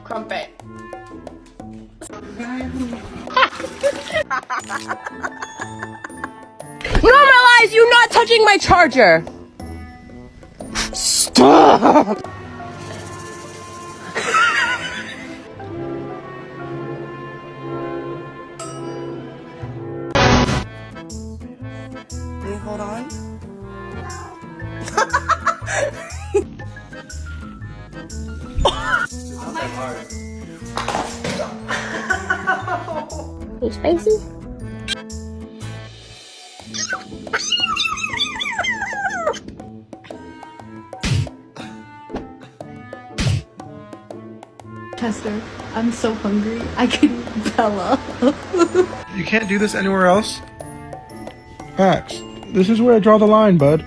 Crumpet. Normalize you not touching my charger! Stop! Wait, hold on. You spicy? Chester, I'm so hungry. I could eat Bella. You can't do this anywhere else? Max, this is where I draw the line, bud.